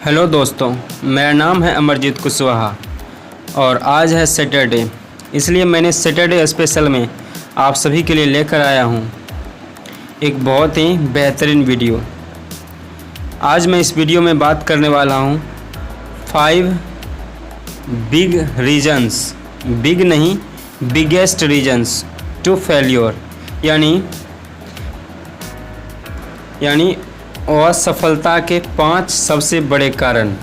Hello दोस्तों, मेरा नाम है अमरजीत कुशवाहा और आज है सैटरडे, इसलिए मैंने सैटरडे स्पेशल में आप सभी के लिए लेकर आया हूँ एक बहुत ही बेहतरीन वीडियो। आज मैं इस वीडियो में बात करने वाला हूँ 5 बिग रीजन्स, बिग नहीं बिगेस्ट रीजन्स टू फेल्योर, यानी असफलता के 5 सबसे बड़े कारण।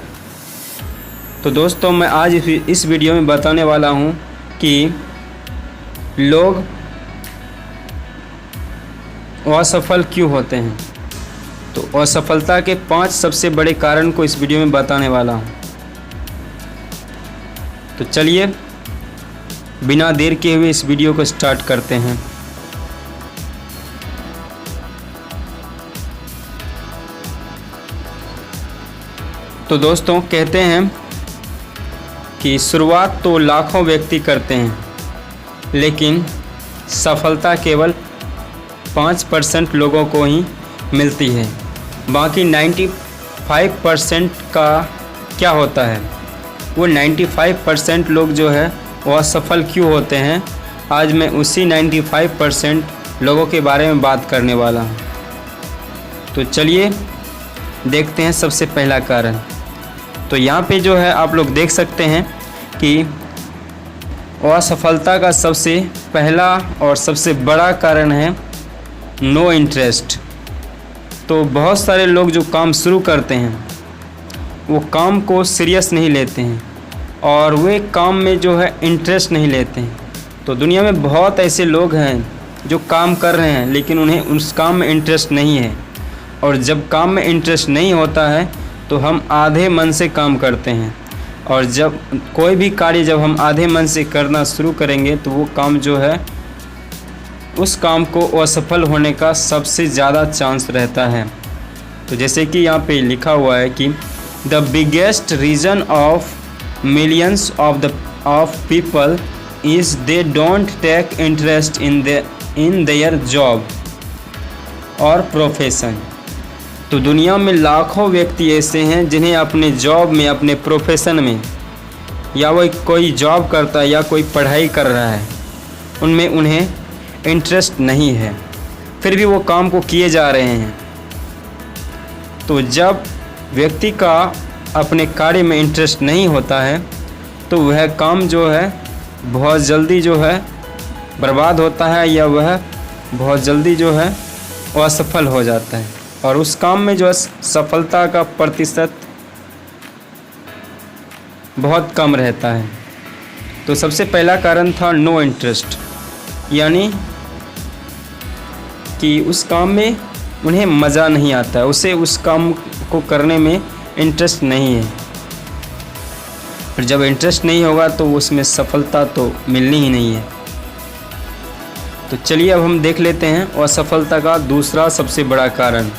तो दोस्तों, मैं आज इस वीडियो में बताने वाला हूं कि लोग असफल क्यों होते हैं। तो असफलता के 5 सबसे बड़े कारण को इस वीडियो में बताने वाला हूं। तो चलिए बिना देर किए हुए इस वीडियो को स्टार्ट करते हैं। तो दोस्तों, कहते हैं कि शुरुआत तो लाखों व्यक्ति करते हैं, लेकिन सफलता केवल 5% लोगों को ही मिलती है। बाकी 95% का क्या होता है, वो 95% लोग जो है वो असफल क्यों होते हैं। आज मैं उसी 95% लोगों के बारे में बात करने वाला हूँ। तो चलिए देखते हैं सबसे पहला कारण। तो यहाँ पे जो है आप लोग देख सकते हैं कि असफलता का सबसे पहला और सबसे बड़ा कारण है नो इंटरेस्ट। तो बहुत सारे लोग जो काम शुरू करते हैं वो काम को सीरियस नहीं लेते हैं और वे काम में जो है इंटरेस्ट नहीं लेते हैं। तो दुनिया में बहुत ऐसे लोग हैं जो काम कर रहे हैं लेकिन उन्हें उस काम में इंटरेस्ट नहीं है, और जब काम में इंटरेस्ट नहीं होता है तो हम आधे मन से काम करते हैं, और जब कोई भी कार्य जब हम आधे मन से करना शुरू करेंगे तो वो काम जो है उस काम को असफल होने का सबसे ज़्यादा चांस रहता है। तो जैसे कि यहाँ पे लिखा हुआ है कि the biggest reason of millions of people is they don't take interest in their job और प्रोफेशन। तो दुनिया में लाखों व्यक्ति ऐसे हैं जिन्हें अपने जॉब में, अपने प्रोफेशन में, या वो कोई जॉब करता है या कोई पढ़ाई कर रहा है, उनमें उन्हें इंटरेस्ट नहीं है, फिर भी वो काम को किए जा रहे हैं। तो जब व्यक्ति का अपने कार्य में इंटरेस्ट नहीं होता है तो वह काम जो है बहुत जल्दी जो है बर्बाद होता है, या वह बहुत जल्दी जो है असफल हो जाता है, और उस काम में जो है सफलता का प्रतिशत बहुत कम रहता है। तो सबसे पहला कारण था नो इंटरेस्ट, यानी कि उस काम में उन्हें मज़ा नहीं आता है, उसे उस काम को करने में इंटरेस्ट नहीं है। फिर जब इंटरेस्ट नहीं होगा तो उसमें सफलता तो मिलनी ही नहीं है। तो चलिए अब हम देख लेते हैं असफलता का दूसरा सबसे बड़ा कारण।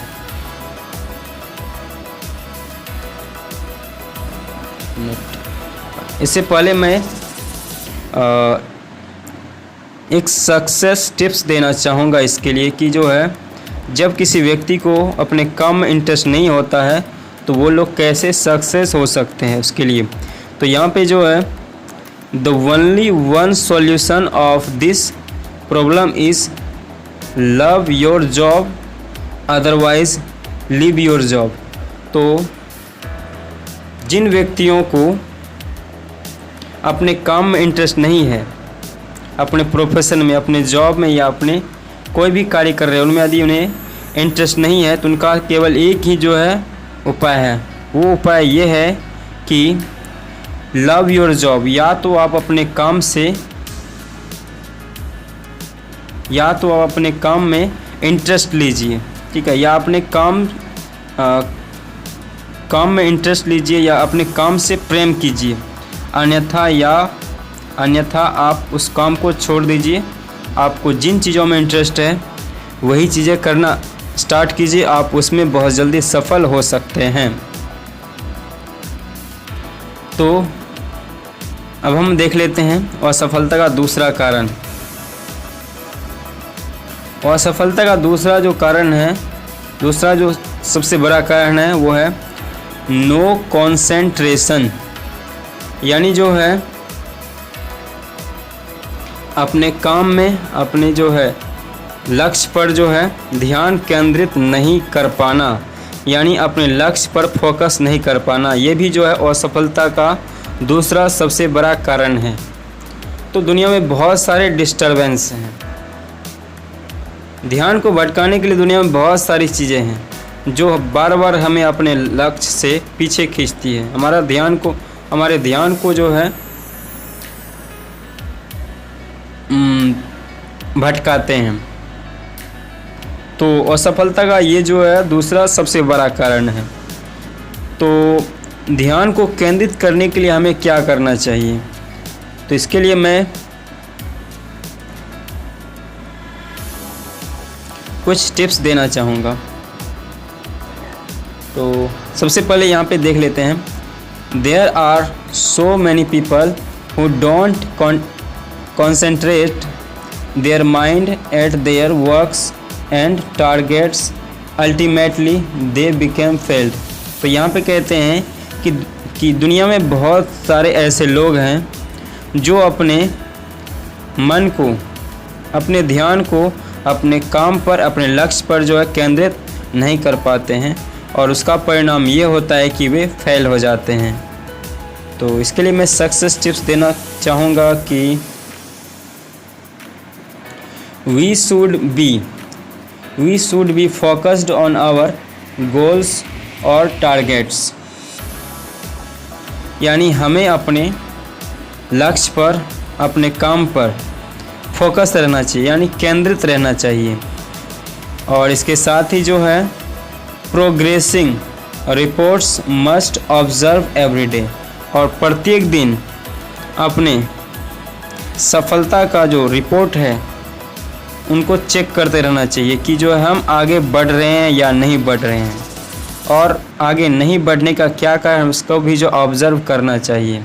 इससे पहले मैं एक सक्सेस टिप्स देना चाहूँगा इसके लिए कि जो है जब किसी व्यक्ति को अपने काम में इंटरेस्ट नहीं होता है तो वो लोग कैसे सक्सेस हो सकते हैं उसके लिए। तो यहाँ पे जो है the only one solution of this problem is love your job otherwise leave your job. तो जिन व्यक्तियों को अपने काम में इंटरेस्ट नहीं है, अपने प्रोफेशन में, अपने जॉब में, या अपने कोई भी कार्य कर रहे हैं उनमें यदि उन्हें इंटरेस्ट नहीं है तो उनका केवल एक ही जो है उपाय है। वो उपाय ये है कि लव योर जॉब। या तो आप अपने काम में इंटरेस्ट लीजिए, ठीक है, या अपने काम में इंटरेस्ट लीजिए, या अपने काम से प्रेम कीजिए। अन्यथा आप उस काम को छोड़ दीजिए। आपको जिन चीज़ों में इंटरेस्ट है वही चीज़ें करना स्टार्ट कीजिए, आप उसमें बहुत जल्दी सफल हो सकते हैं। तो अब हम देख लेते हैं असफलता का दूसरा कारण। असफलता का दूसरा जो सबसे बड़ा कारण है वो है नो कंसंट्रेशन, यानी जो है अपने काम में अपने जो है लक्ष्य पर जो है ध्यान केंद्रित नहीं कर पाना, यानी अपने लक्ष्य पर फोकस नहीं कर पाना, ये भी जो है असफलता का दूसरा सबसे बड़ा कारण है। तो दुनिया में बहुत सारे डिस्टरबेंस हैं, ध्यान को भटकाने के लिए दुनिया में बहुत सारी चीज़ें हैं जो बार बार हमें अपने लक्ष्य से पीछे खींचती है, हमारे ध्यान को जो है भटकाते हैं। तो असफलता का ये जो है दूसरा सबसे बड़ा कारण है। तो ध्यान को केंद्रित करने के लिए हमें क्या करना चाहिए, तो इसके लिए मैं कुछ टिप्स देना चाहूँगा। तो सबसे पहले यहाँ पे देख लेते हैं, there are so many people who don't concentrate their mind at their works and targets, ultimately they become failed। तो यहाँ पे कहते हैं कि दुनिया में बहुत सारे ऐसे लोग हैं जो अपने मन को, अपने ध्यान को अपने काम पर, अपने लक्ष्य पर जो है केंद्रित नहीं कर पाते हैं और उसका परिणाम ये होता है कि वे फेल हो जाते हैं। तो इसके लिए मैं सक्सेस टिप्स देना चाहूँगा कि we should be focused on our goals और targets, यानी हमें अपने लक्ष्य पर, अपने काम पर फोकस रहना चाहिए, यानी केंद्रित रहना चाहिए। और इसके साथ ही जो है progressing reports must observe every day, और प्रत्येक दिन अपने सफलता का जो रिपोर्ट है उनको चेक करते रहना चाहिए कि जो है हम आगे बढ़ रहे हैं या नहीं बढ़ रहे हैं, और आगे नहीं बढ़ने का क्या कारण उसको भी जो ऑब्ज़र्व करना चाहिए।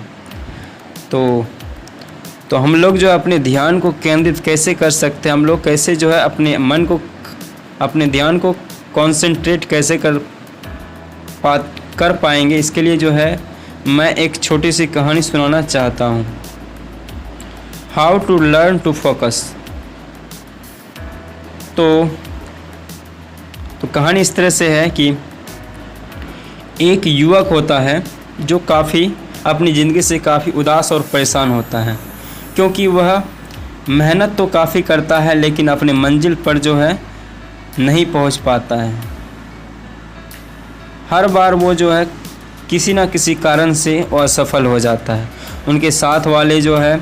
तो हम लोग जो अपने ध्यान को केंद्रित कैसे कर सकते हैं, हम लोग कैसे जो है अपने मन को, अपने ध्यान को कंसंट्रेट कैसे कर पाएंगे, इसके लिए जो है मैं एक छोटी सी कहानी सुनाना चाहता हूँ। How to learn to focus. तो कहानी इस तरह से है कि एक युवक होता है जो काफ़ी अपनी ज़िंदगी से काफ़ी उदास और परेशान होता है, क्योंकि वह मेहनत तो काफ़ी करता है लेकिन अपने मंजिल पर जो है नहीं पहुंच पाता है। हर बार वो जो है किसी न किसी कारण से असफल हो जाता है। उनके साथ वाले जो है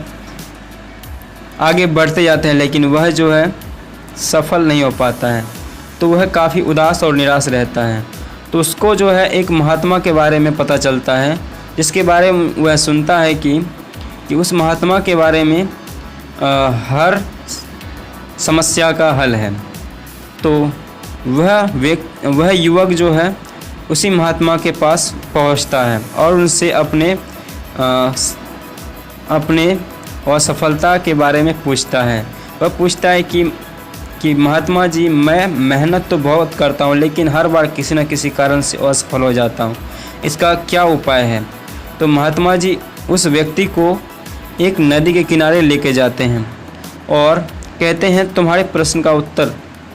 आगे बढ़ते जाते हैं लेकिन वह जो है सफल नहीं हो पाता है, तो वह काफ़ी उदास और निराश रहता है। तो उसको जो है एक महात्मा के बारे में पता चलता है, जिसके बारे में वह सुनता है कि उस महात्मा के बारे में हर समस्या का हल है। तो वह युवक जो है उसी महात्मा के पास पहुंचता है और उनसे अपने असफलता के बारे में पूछता है। वह पूछता है कि महात्मा जी, मैं मेहनत तो बहुत करता हूँ लेकिन हर बार किसी न किसी कारण से असफल हो जाता हूँ, इसका क्या उपाय है। तो महात्मा जी उस व्यक्ति को एक नदी के किनारे लेके जाते हैं और कहते हैं, तुम्हारे प्रश्न का उत्तर,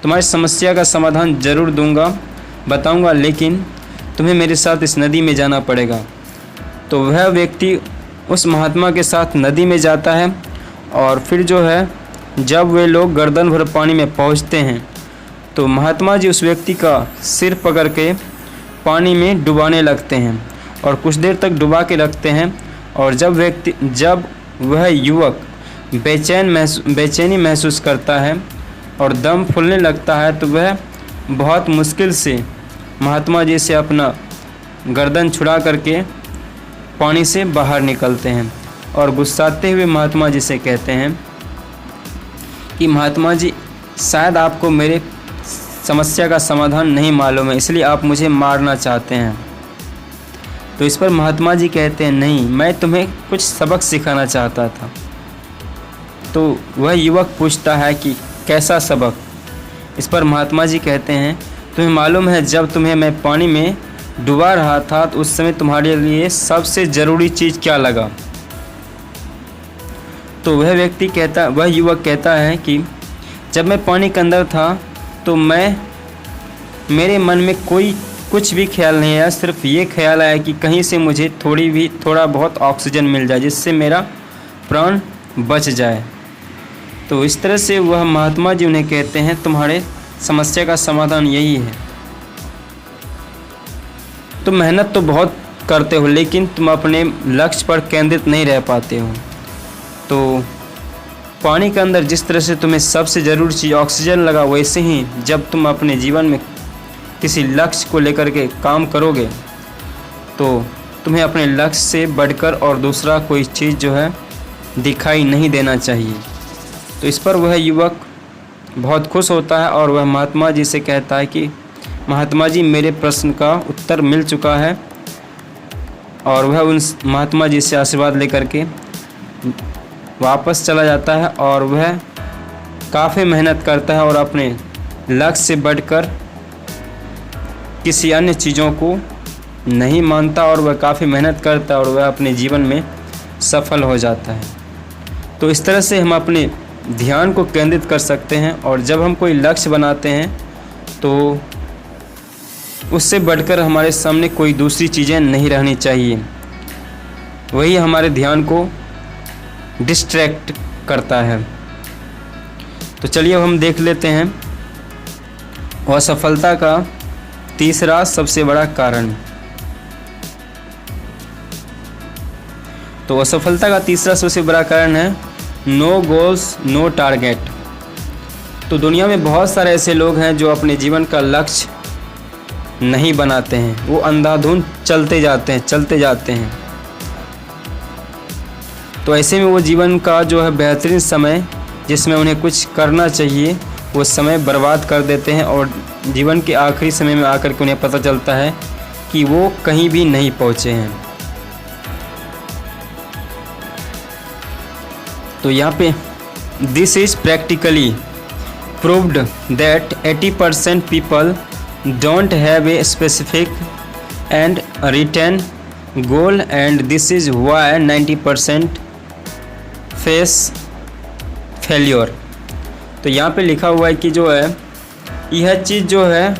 तुम्हारी समस्या का समाधान ज़रूर बताऊंगा, लेकिन तुम्हें मेरे साथ इस नदी में जाना पड़ेगा। तो वह व्यक्ति उस महात्मा के साथ नदी में जाता है और फिर जो है जब वे लोग गर्दन भर पानी में पहुंचते हैं तो महात्मा जी उस व्यक्ति का सिर पकड़ के पानी में डुबाने लगते हैं और कुछ देर तक डुबा के रखते हैं। और जब वह युवक बेचैनी महसूस करता है और दम फूलने लगता है तो वह बहुत मुश्किल से महात्मा जी से अपना गर्दन छुड़ा करके पानी से बाहर निकलते हैं और गुस्साते हुए महात्मा जी से कहते हैं कि महात्मा जी, शायद आपको मेरे समस्या का समाधान नहीं मालूम है, इसलिए आप मुझे मारना चाहते हैं। तो इस पर महात्मा जी कहते हैं, नहीं, मैं तुम्हें कुछ सबक सिखाना चाहता था। तो वह युवक पूछता है कि कैसा सबक। इस पर महात्मा जी कहते हैं, तुम्हें मालूम है जब तुम्हें मैं पानी में डुबा रहा था तो उस समय तुम्हारे लिए सबसे ज़रूरी चीज़ क्या लगा? तो वह युवक कहता है कि जब मैं पानी के अंदर था तो मेरे मन में कुछ भी ख्याल नहीं आया, सिर्फ ये ख्याल आया कि कहीं से मुझे थोड़ा बहुत ऑक्सीजन मिल जाए जिससे मेरा प्राण बच जाए। तो इस तरह से वह महात्मा जी उन्हें कहते हैं तुम्हारे समस्या का समाधान यही है। तुम मेहनत तो बहुत करते हो लेकिन तुम अपने लक्ष्य पर केंद्रित नहीं रह पाते हो। तो पानी के अंदर जिस तरह से तुम्हें सबसे ज़रूरी चीज़ ऑक्सीजन लगा, वैसे ही जब तुम अपने जीवन में किसी लक्ष्य को लेकर के काम करोगे तो तुम्हें अपने लक्ष्य से बढ़कर और दूसरा कोई चीज़ जो है दिखाई नहीं देना चाहिए। तो इस पर वह युवक बहुत खुश होता है और वह महात्मा जी से कहता है कि महात्मा जी मेरे प्रश्न का उत्तर मिल चुका है। और वह उन महात्मा जी से आशीर्वाद लेकर के वापस चला जाता है और वह काफ़ी मेहनत करता है और अपने लक्ष्य से बढ़कर किसी अन्य चीज़ों को नहीं मानता और वह काफ़ी मेहनत करता है और वह अपने जीवन में सफल हो जाता है। तो इस तरह से हम अपने ध्यान को केंद्रित कर सकते हैं और जब हम कोई लक्ष्य बनाते हैं तो उससे बढ़कर हमारे सामने कोई दूसरी चीज़ें नहीं रहनी चाहिए। वही हमारे ध्यान को डिस्ट्रैक्ट करता है। तो चलिए अब हम देख लेते हैं असफलता का तीसरा सबसे बड़ा कारण। तो असफलता का तीसरा सबसे बड़ा कारण है नो गोल्स नो टारगेट। तो दुनिया में बहुत सारे ऐसे लोग हैं जो अपने जीवन का लक्ष्य नहीं बनाते हैं, वो अंधाधुंध चलते जाते हैं। तो ऐसे में वो जीवन का जो है बेहतरीन समय जिसमें उन्हें कुछ करना चाहिए वो समय बर्बाद कर देते हैं और जीवन के आखिरी समय में आकर के उन्हें पता चलता है कि वो कहीं भी नहीं पहुँचे हैं। तो यहाँ पे this is practically proved that 80% people don't have a specific and written goal and this is why 90% face failure. तो यहाँ पे लिखा हुआ है कि जो है यह चीज़ जो है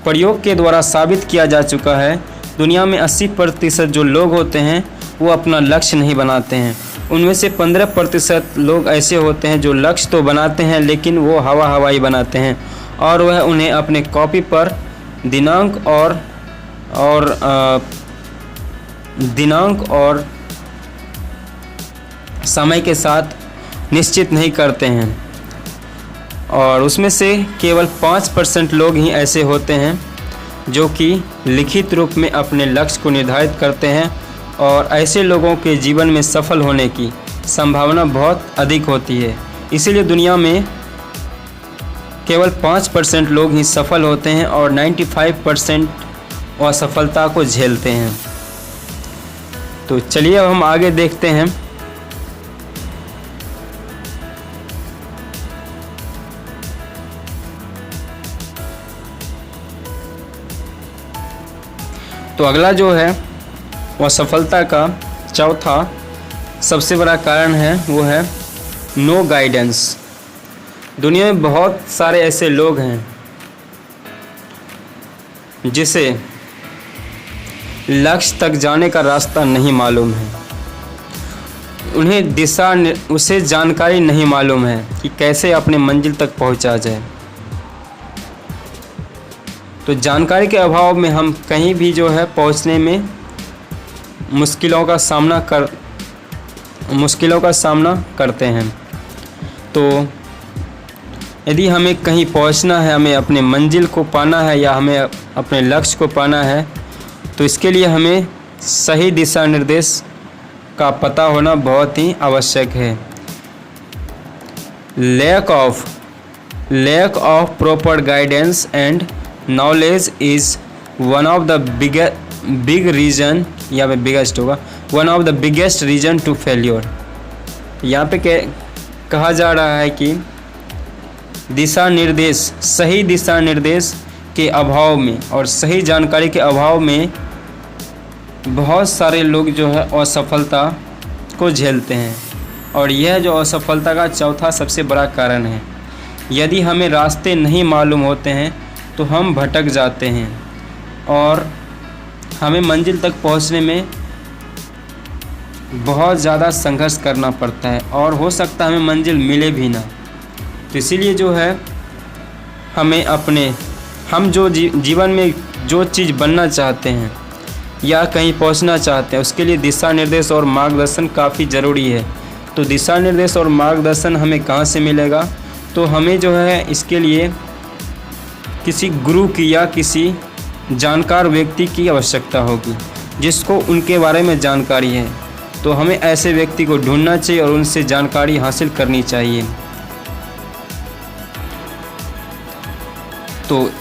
प्रयोग के द्वारा साबित किया जा चुका है। दुनिया में 80% जो लोग होते हैं वो अपना लक्ष्य नहीं बनाते हैं। उनमें से 15% लोग ऐसे होते हैं जो लक्ष्य तो बनाते हैं लेकिन वो हवाई बनाते हैं और वह उन्हें अपने कॉपी पर दिनांक और समय के साथ निश्चित नहीं करते हैं। और उसमें से केवल 5% लोग ही ऐसे होते हैं जो कि लिखित रूप में अपने लक्ष्य को निर्धारित करते हैं और ऐसे लोगों के जीवन में सफल होने की संभावना बहुत अधिक होती है। इसीलिए दुनिया में केवल 5% लोग ही सफल होते हैं और 95% असफलता को झेलते हैं। तो चलिए अब हम आगे देखते हैं। तो अगला जो है असफलता का चौथा सबसे बड़ा कारण है वो है नो गाइडेंस। दुनिया में बहुत सारे ऐसे लोग हैं जिसे लक्ष्य तक जाने का रास्ता नहीं मालूम है। उन्हें उसे जानकारी नहीं मालूम है कि कैसे अपने मंजिल तक पहुंचा जाए। तो जानकारी के अभाव में हम कहीं भी जो है पहुंचने में मुश्किलों का सामना करते हैं। तो यदि हमें कहीं पहुंचना है, हमें अपने मंजिल को पाना है या हमें अपने लक्ष्य को पाना है तो इसके लिए हमें सही दिशा निर्देश का पता होना बहुत ही आवश्यक है। Lack of proper guidance and knowledge is one of the biggest reason to failure. यहाँ पे कहा जा रहा है कि सही दिशा निर्देश के अभाव में और सही जानकारी के अभाव में बहुत सारे लोग जो है असफलता को झेलते हैं। और यह जो असफलता का चौथा सबसे बड़ा कारण है। यदि हमें रास्ते नहीं मालूम होते हैं तो हम भटक जाते हैं और हमें मंजिल तक पहुंचने में बहुत ज़्यादा संघर्ष करना पड़ता है और हो सकता है हमें मंजिल मिले भी ना। तो इसीलिए जो है हम जो जीवन में जो चीज़ बनना चाहते हैं या कहीं पहुंचना चाहते हैं उसके लिए दिशा निर्देश और मार्गदर्शन काफ़ी ज़रूरी है। तो दिशा निर्देश और मार्गदर्शन हमें कहाँ से मिलेगा? तो हमें जो है इसके लिए किसी गुरु की या किसी जानकार व्यक्ति की आवश्यकता होगी जिसको उनके बारे में जानकारी है। तो हमें ऐसे व्यक्ति को ढूंढना चाहिए और उनसे जानकारी हासिल करनी चाहिए। तो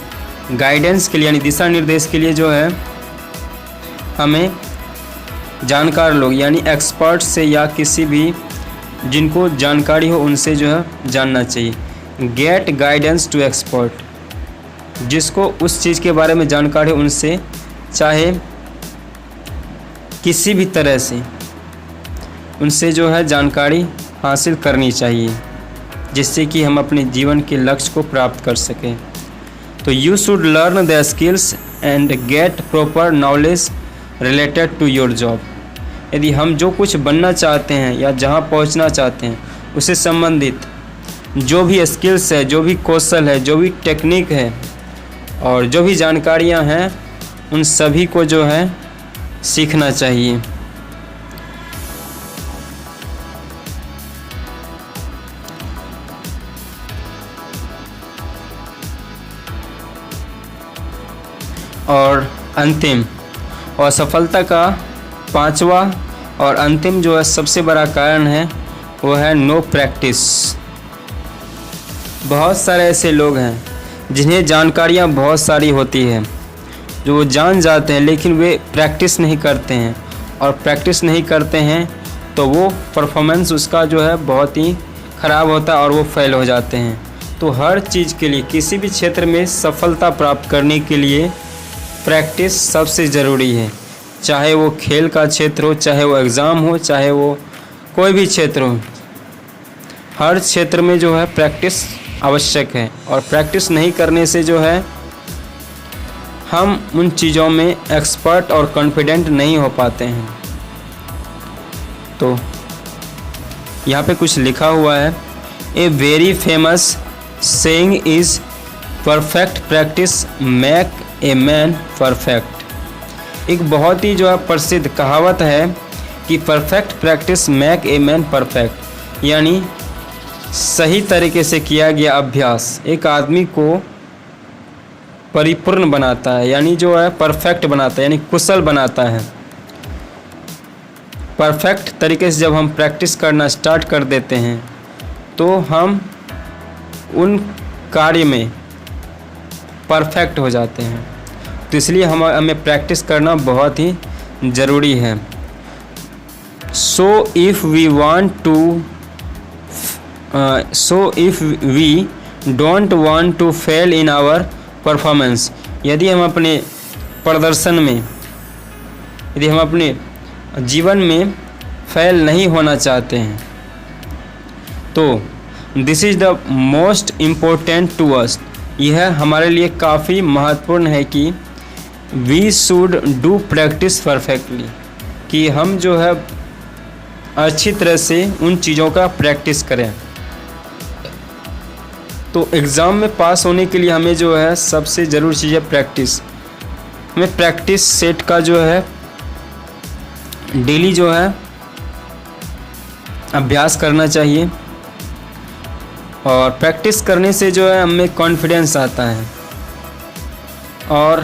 गाइडेंस के लिए यानी दिशा निर्देश के लिए जो है हमें जानकार लोग यानी एक्सपर्ट से या किसी भी जिनको जानकारी हो उनसे जो है जानना चाहिए। गेट गाइडेंस टू एक्सपर्ट, जिसको उस चीज़ के बारे में जानकारी हो उनसे चाहे किसी भी तरह से उनसे जो है जानकारी हासिल करनी चाहिए जिससे कि हम अपने जीवन के लक्ष्य को प्राप्त कर सकें। तो you should learn the skills and get proper knowledge related to your job. यदि हम जो कुछ बनना चाहते हैं या जहां पहुंचना चाहते हैं उससे संबंधित जो भी स्किल्स है, जो भी कौशल है, जो भी टेक्निक है और जो भी जानकारियां हैं उन सभी को जो है सीखना चाहिए। और अंतिम और सफलता का पांचवा और अंतिम जो है सबसे बड़ा कारण है वो है नो प्रैक्टिस। बहुत सारे ऐसे लोग हैं जिन्हें जानकारियाँ बहुत सारी होती है, जो वो जान जाते हैं लेकिन वे प्रैक्टिस नहीं करते हैं और प्रैक्टिस नहीं करते हैं तो वो परफॉर्मेंस उसका जो है बहुत ही ख़राब होता है और वो फेल हो जाते हैं। तो हर चीज़ के लिए किसी भी क्षेत्र में सफलता प्राप्त करने के लिए प्रैक्टिस सबसे ज़रूरी है। चाहे वो खेल का क्षेत्र हो, चाहे वो एग्ज़ाम हो, चाहे वो कोई भी क्षेत्र हो, हर क्षेत्र में जो है प्रैक्टिस आवश्यक है। और प्रैक्टिस नहीं करने से जो है हम उन चीज़ों में एक्सपर्ट और कॉन्फिडेंट नहीं हो पाते हैं। तो यहाँ पे कुछ लिखा हुआ है, a very famous saying is perfect practice make a man perfect. एक बहुत ही जो है प्रसिद्ध कहावत है कि perfect practice make a man perfect, यानी सही तरीके से किया गया अभ्यास एक आदमी को परिपूर्ण बनाता है, यानी जो है परफेक्ट बनाता है, यानी कुशल बनाता है। परफेक्ट तरीके से जब हम प्रैक्टिस करना स्टार्ट कर देते हैं तो हम उन कार्य में परफेक्ट हो जाते हैं। तो इसलिए हमें प्रैक्टिस करना बहुत ही ज़रूरी है। So if we don't want to fail in our performance, यदि हम अपने प्रदर्शन में, यदि हम अपने जीवन में फेल नहीं होना चाहते हैं तो this is the most important to us, यह हमारे लिए काफ़ी महत्वपूर्ण है कि we should do practice perfectly, कि हम जो है अच्छी तरह से उन चीज़ों का प्रैक्टिस करें। तो एग्ज़ाम में पास होने के लिए हमें जो है सबसे ज़रूरी चीज़ है प्रैक्टिस। हमें प्रैक्टिस सेट का जो है डेली जो है अभ्यास करना चाहिए और प्रैक्टिस करने से जो है हमें कॉन्फिडेंस आता है और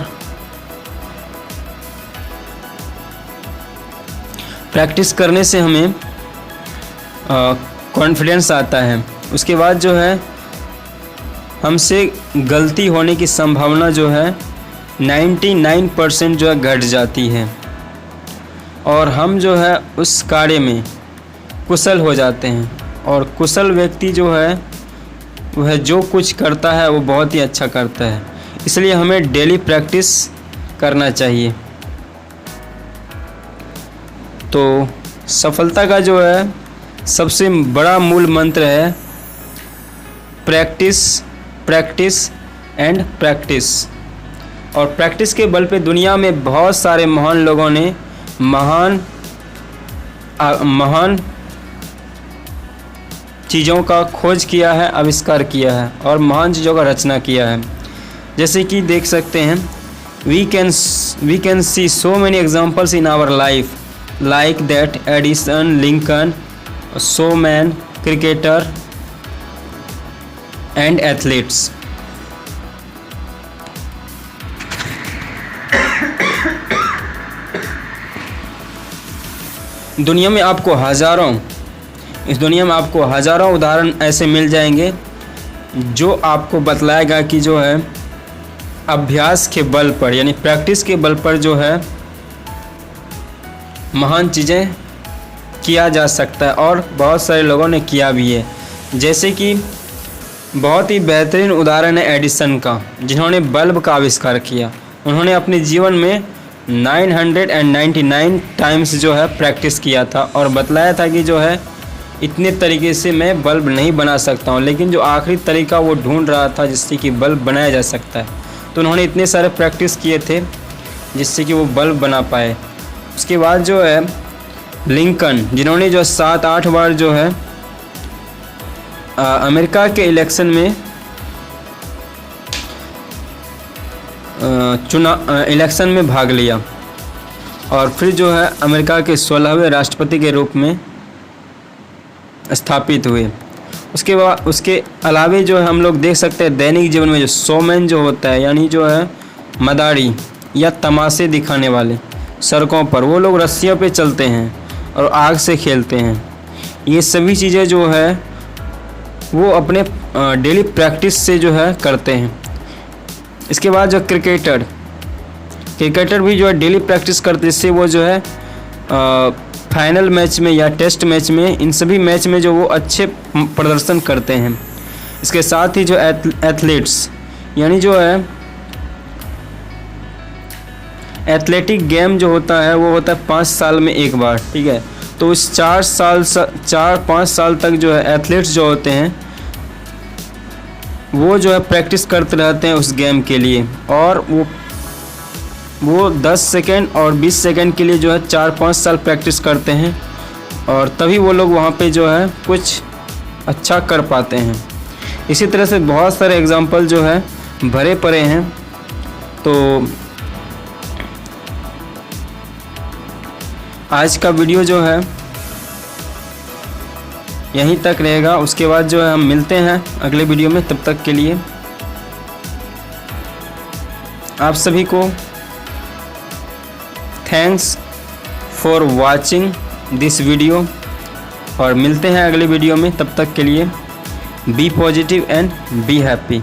प्रैक्टिस करने से हमें कॉन्फिडेंस आता है। उसके बाद जो है हमसे गलती होने की संभावना जो है 99% जो है घट जाती है और हम जो है उस कार्य में कुशल हो जाते हैं। और कुशल व्यक्ति जो है वह जो कुछ करता है वो बहुत ही अच्छा करता है। इसलिए हमें डेली प्रैक्टिस करना चाहिए। तो सफलता का जो है सबसे बड़ा मूल मंत्र है प्रैक्टिस, प्रैक्टिस एंड प्रैक्टिस। और प्रैक्टिस के बल पे दुनिया में बहुत सारे महान लोगों ने महान चीज़ों का खोज किया है, आविष्कार किया है और महान चीज़ों का रचना किया है। जैसे कि देख सकते हैं we can see so many examples in our life like that Edison, Lincoln, showman, cricketer and athletes. इस दुनिया में आपको हज़ारों उदाहरण ऐसे मिल जाएंगे जो आपको बतलाएगा कि जो है अभ्यास के बल पर यानी प्रैक्टिस के बल पर जो है महान चीज़ें किया जा सकता है और बहुत सारे लोगों ने किया भी है। जैसे कि बहुत ही बेहतरीन उदाहरण है एडिसन का, जिन्होंने बल्ब का आविष्कार किया। उन्होंने अपने जीवन में 999 टाइम्स जो है प्रैक्टिस किया था और बतलाया था कि जो है इतने तरीके से मैं बल्ब नहीं बना सकता हूँ, लेकिन जो आखिरी तरीका वो ढूंढ रहा था जिससे कि बल्ब बनाया जा सकता है। तो उन्होंने इतने सारे प्रैक्टिस किए थे जिससे कि वो बल्ब बना पाए। उसके बाद जो है लिंकन, जिन्होंने जो 7-8 बार जो है अमेरिका के इलेक्शन में इलेक्शन में भाग लिया और फिर जो है अमेरिका के 16वें राष्ट्रपति के रूप में स्थापित हुए। उसके बाद उसके अलावे जो है हम लोग देख सकते हैं दैनिक जीवन में जो शोमैन जो होता है यानी जो है मदारी या तमाशे दिखाने वाले, सड़कों पर वो लोग रस्सियों पे चलते हैं और आग से खेलते हैं। ये सभी चीज़ें जो है वो अपने डेली प्रैक्टिस से जो है करते हैं। इसके बाद जो क्रिकेटर भी जो है डेली प्रैक्टिस करते हैं, जिससे वो जो है फाइनल मैच में या टेस्ट मैच में, इन सभी मैच में जो वो अच्छे प्रदर्शन करते हैं। इसके साथ ही जो एथलीट्स यानी जो है एथलेटिक गेम जो होता है वो होता है 5 साल में एक बार, ठीक है। तो इस 4-5 साल तक जो है एथलीट्स जो होते हैं वो जो है प्रैक्टिस करते रहते हैं उस गेम के लिए, और वो 10 सेकेंड और 20 सेकेंड के लिए जो है 4-5 साल प्रैक्टिस करते हैं और तभी वो लोग वहाँ पे जो है कुछ अच्छा कर पाते हैं। इसी तरह से बहुत सारे एग्जाम्पल जो है भरे पड़े हैं। तो आज का वीडियो जो है यहीं तक रहेगा। उसके बाद जो है हम मिलते हैं अगले वीडियो में। तब तक के लिए आप सभी को thanks for watching this video और मिलते हैं अगले वीडियो में। तब तक के लिए be positive and be happy.